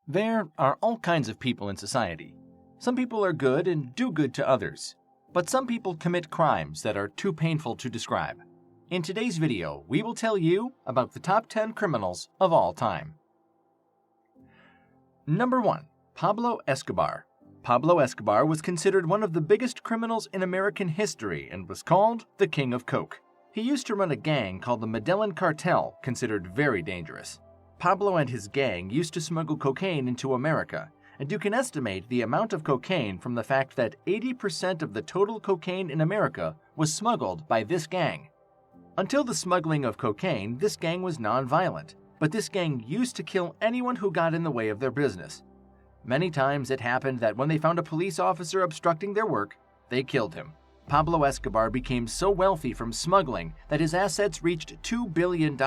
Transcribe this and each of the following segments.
There are all kinds of people in society. Some people are good and do good to others, but some people commit crimes that are too painful to describe. In today's video, we will tell you about the top 10 criminals of all time. Number 1. Pablo Escobar. Pablo Escobar was considered one of the biggest criminals in American history and was called the King of Coke. He used to run a gang called the Medellin Cartel, considered very dangerous. Pablo and his gang used to smuggle cocaine into America, and you can estimate the amount of cocaine from the fact that 80% of the total cocaine in America was smuggled by this gang. Until the smuggling of cocaine, this gang was non-violent, but this gang used to kill anyone who got in the way of their business. Many times it happened that when they found a police officer obstructing their work, they killed him. Pablo Escobar became so wealthy from smuggling that his assets reached $2 billion.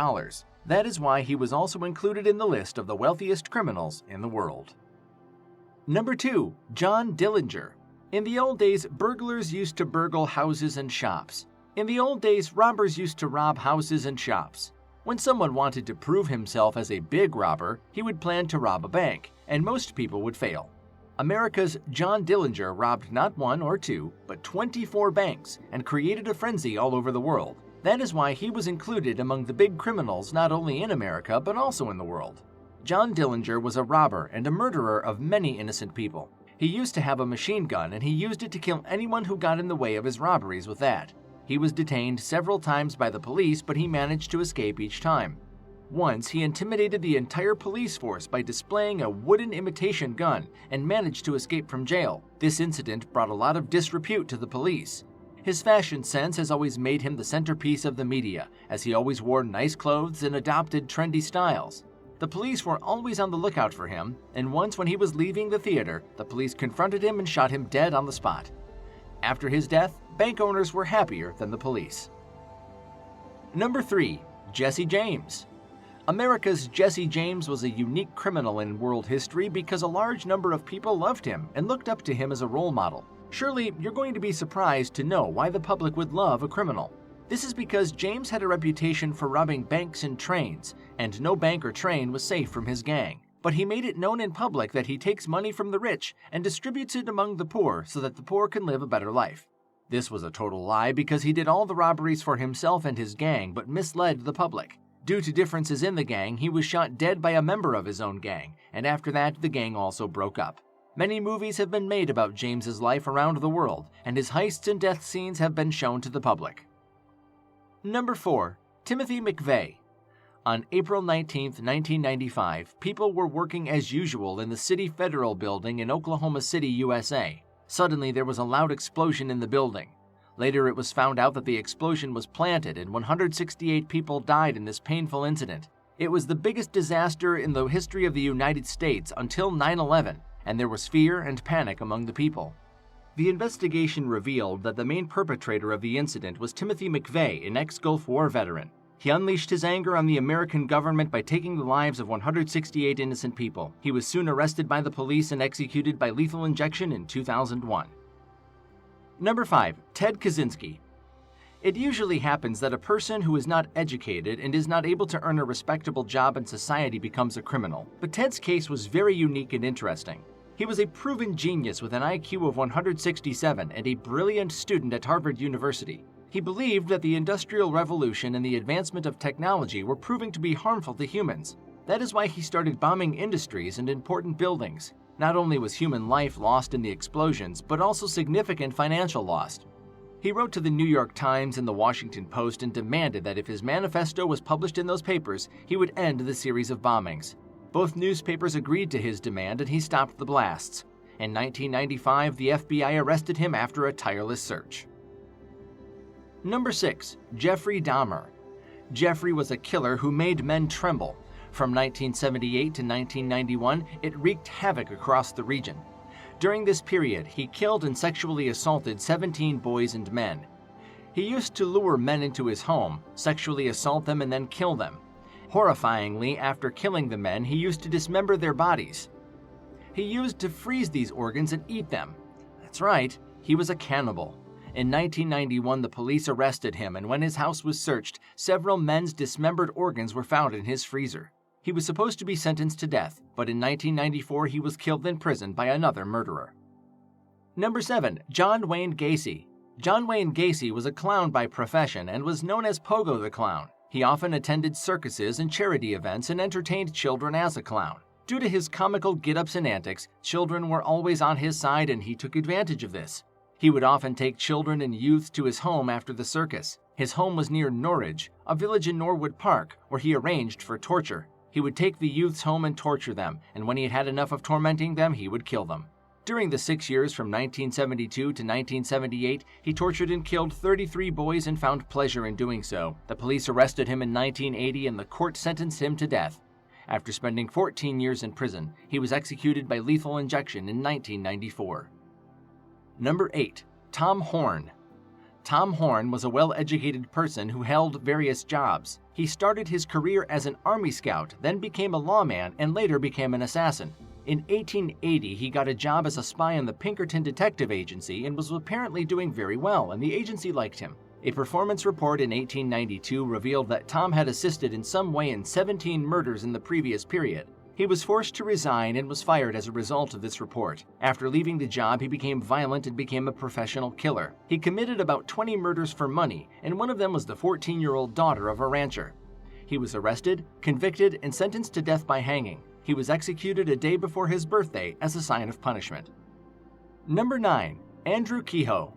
That is why he was also included in the list of the wealthiest criminals in the world. Number 2. John Dillinger. In the old days, burglars used to burgle houses and shops. In the old days, robbers used to rob houses and shops. When someone wanted to prove himself as a big robber, he would plan to rob a bank, and most people would fail. America's John Dillinger robbed not one or two, but 24 banks and created a frenzy all over the world. That is why he was included among the big criminals not only in America but also in the world. John Dillinger was a robber and a murderer of many innocent people. He used to have a machine gun and he used it to kill anyone who got in the way of his robberies with that. He was detained several times by the police, but he managed to escape each time. Once, he intimidated the entire police force by displaying a wooden imitation gun and managed to escape from jail. This incident brought a lot of disrepute to the police. His fashion sense has always made him the centerpiece of the media, as he always wore nice clothes and adopted trendy styles. The police were always on the lookout for him, and once when he was leaving the theater, the police confronted him and shot him dead on the spot. After his death, bank owners were happier than the police. Number 3. Jesse James. America's Jesse James was a unique criminal in world history because a large number of people loved him and looked up to him as a role model. Surely, you're going to be surprised to know why the public would love a criminal. This is because James had a reputation for robbing banks and trains, and no bank or train was safe from his gang. But he made it known in public that he takes money from the rich and distributes it among the poor so that the poor can live a better life. This was a total lie because he did all the robberies for himself and his gang but misled the public. Due to differences in the gang, he was shot dead by a member of his own gang, and after that, the gang also broke up. Many movies have been made about James's life around the world, and his heists and death scenes have been shown to the public. Number 4. Timothy McVeigh. On April 19, 1995, people were working as usual in the City Federal Building in Oklahoma City, USA. Suddenly, there was a loud explosion in the building. Later, it was found out that the explosion was planted and 168 people died in this painful incident. It was the biggest disaster in the history of the United States until 9/11, and there was fear and panic among the people. The investigation revealed that the main perpetrator of the incident was Timothy McVeigh, an ex-Gulf War veteran. He unleashed his anger on the American government by taking the lives of 168 innocent people. He was soon arrested by the police and executed by lethal injection in 2001. Number 5. Ted Kaczynski. It usually happens that a person who is not educated and is not able to earn a respectable job in society becomes a criminal. But Ted's case was very unique and interesting. He was a proven genius with an IQ of 167 and a brilliant student at Harvard University. He believed that the Industrial Revolution and the advancement of technology were proving to be harmful to humans. That is why he started bombing industries and important buildings. Not only was human life lost in the explosions, but also significant financial loss. He wrote to the New York Times and the Washington Post and demanded that if his manifesto was published in those papers, he would end the series of bombings. Both newspapers agreed to his demand and he stopped the blasts. In 1995, the FBI arrested him after a tireless search. Number 6. Jeffrey Dahmer. Jeffrey was a killer who made men tremble. From 1978 to 1991, it wreaked havoc across the region. During this period, he killed and sexually assaulted 17 boys and men. He used to lure men into his home, sexually assault them, and then kill them. Horrifyingly, after killing the men, he used to dismember their bodies. He used to freeze these organs and eat them. That's right, he was a cannibal. In 1991, the police arrested him, and when his house was searched, several men's dismembered organs were found in his freezer. He was supposed to be sentenced to death, but in 1994 he was killed in prison by another murderer. Number 7. John Wayne Gacy. John Wayne Gacy was a clown by profession and was known as Pogo the Clown. He often attended circuses and charity events and entertained children as a clown. Due to his comical get-ups and antics, children were always on his side and he took advantage of this. He would often take children and youth to his home after the circus. His home was near Norridge, a village in Norwood Park, where he arranged for torture. He would take the youths home and torture them, and when he had had enough of tormenting them, he would kill them. During the 6 years from 1972 to 1978, he tortured and killed 33 boys and found pleasure in doing so. The police arrested him in 1980 and the court sentenced him to death. After spending 14 years in prison, he was executed by lethal injection in 1994. Number 8. Tom Horn. Tom Horn was a well-educated person who held various jobs. He started his career as an Army scout, then became a lawman, and later became an assassin. In 1880, he got a job as a spy in the Pinkerton Detective Agency and was apparently doing very well, and the agency liked him. A performance report in 1892 revealed that Tom had assisted in some way in 17 murders in the previous period. He was forced to resign and was fired as a result of this report. After leaving the job, he became violent and became a professional killer. He committed about 20 murders for money, and one of them was the 14-year-old daughter of a rancher. He was arrested, convicted, and sentenced to death by hanging. He was executed a day before his birthday as a sign of punishment. Number 9. Andrew Kehoe.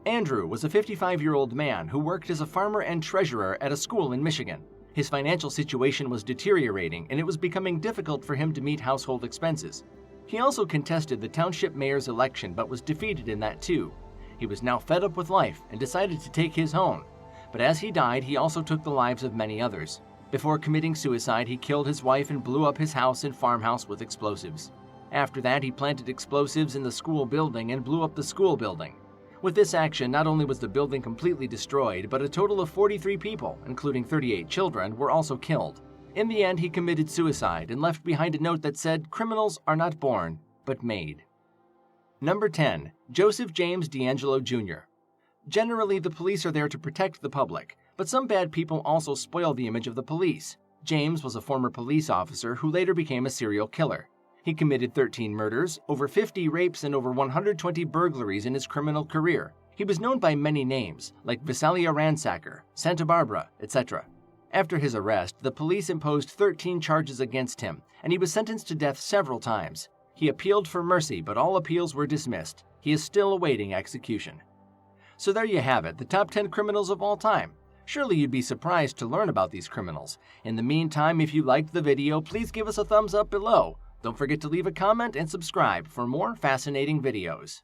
Andrew was a 55-year-old man who worked as a farmer and treasurer at a school in Michigan. His financial situation was deteriorating, and it was becoming difficult for him to meet household expenses. He also contested the township mayor's election but was defeated in that too. He was now fed up with life and decided to take his own. But as he died, he also took the lives of many others. Before committing suicide, he killed his wife and blew up his house and farmhouse with explosives. After that, he planted explosives in the school building and blew up the school building. With this action, not only was the building completely destroyed, but a total of 43 people, including 38 children, were also killed. In the end, he committed suicide and left behind a note that said, "Criminals are not born, but made." Number 10. Joseph James DeAngelo Jr. Generally, the police are there to protect the public, but some bad people also spoil the image of the police. James was a former police officer who later became a serial killer. He committed 13 murders, over 50 rapes, and over 120 burglaries in his criminal career. He was known by many names, like Visalia Ransacker, Santa Barbara, etc. After his arrest, the police imposed 13 charges against him, and he was sentenced to death several times. He appealed for mercy, but all appeals were dismissed. He is still awaiting execution. So there you have it, the top 10 criminals of all time. Surely you'd be surprised to learn about these criminals. In the meantime, if you liked the video, please give us a thumbs up below. Don't forget to leave a comment and subscribe for more fascinating videos.